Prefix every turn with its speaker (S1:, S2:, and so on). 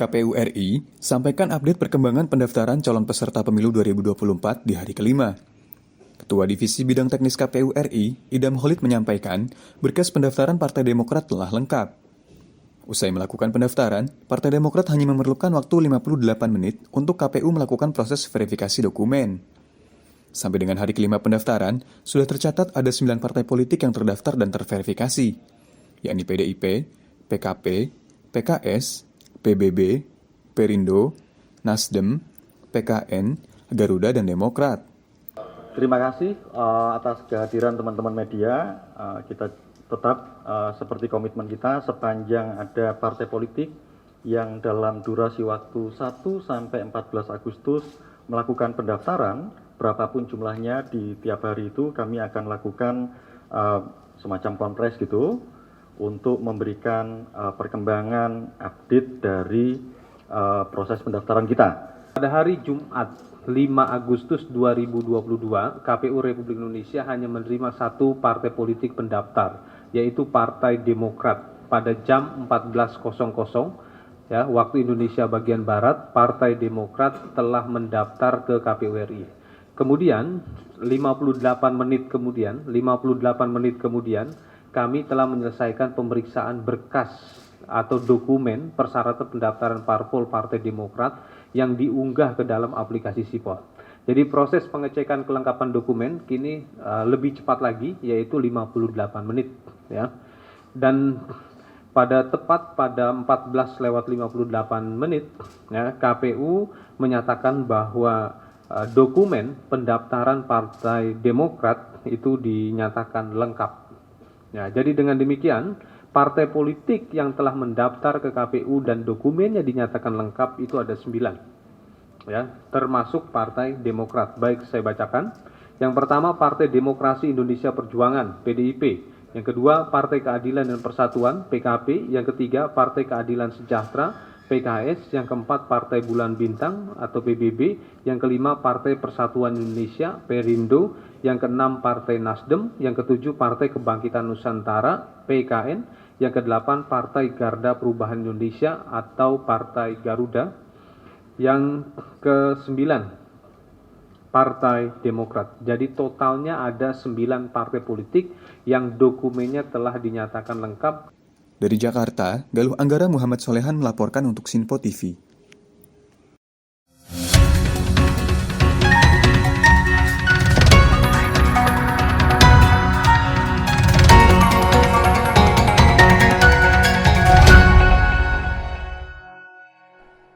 S1: KPU RI sampaikan update perkembangan pendaftaran calon peserta pemilu 2024 di hari kelima. Ketua Divisi Bidang Teknis KPU RI, Idam Khalid menyampaikan, berkas pendaftaran Partai Demokrat telah lengkap. Usai melakukan pendaftaran, Partai Demokrat hanya memerlukan waktu 58 menit untuk KPU melakukan proses verifikasi dokumen. Sampai dengan hari kelima pendaftaran, sudah tercatat ada 9 partai politik yang terdaftar dan terverifikasi, yakni PDIP, PKP, PKS, PBB, Perindo, Nasdem, PKN, Garuda, dan Demokrat.
S2: Terima kasih atas kehadiran teman-teman media. Kita tetap seperti komitmen kita sepanjang ada partai politik yang dalam durasi waktu 1 sampai 14 Agustus melakukan pendaftaran, berapapun jumlahnya di tiap hari itu kami akan lakukan semacam konferensi gitu untuk memberikan perkembangan update dari proses pendaftaran kita.
S3: Pada hari Jumat 5 Agustus 2022, KPU Republik Indonesia hanya menerima satu partai politik pendaftar, yaitu Partai Demokrat. Pada jam 14.00 waktu Indonesia bagian Barat, Partai Demokrat telah mendaftar ke KPU RI. Kemudian 58 menit kemudian kami telah menyelesaikan pemeriksaan berkas atau dokumen persyaratan pendaftaran parpol Partai Demokrat yang diunggah ke dalam aplikasi Sipol. Jadi proses pengecekan kelengkapan dokumen kini lebih cepat lagi, yaitu 58 menit. Ya. Dan tepat pada 14:58 KPU menyatakan bahwa dokumen pendaftaran Partai Demokrat itu dinyatakan lengkap. Ya, jadi dengan demikian, partai politik yang telah mendaftar ke KPU dan dokumennya dinyatakan lengkap itu ada 9. Ya, termasuk Partai Demokrat. Baik, saya bacakan. Yang pertama, Partai Demokrasi Indonesia Perjuangan, PDIP. Yang kedua, Partai Keadilan dan Persatuan, PKP. Yang ketiga, Partai Keadilan Sejahtera, PKS. Yang keempat, Partai Bulan Bintang atau PBB. Yang kelima, Partai Persatuan Indonesia, Perindo. Yang keenam, Partai Nasdem. Yang ketujuh, Partai Kebangkitan Nusantara, PKN. Yang kedelapan, Partai Garda Perubahan Indonesia atau Partai Garuda. Yang kesembilan, Partai Demokrat. Jadi totalnya ada 9 partai politik yang dokumennya telah dinyatakan lengkap.
S1: Dari Jakarta, Galuh Anggara Muhammad Solehan melaporkan untuk Sinpo TV.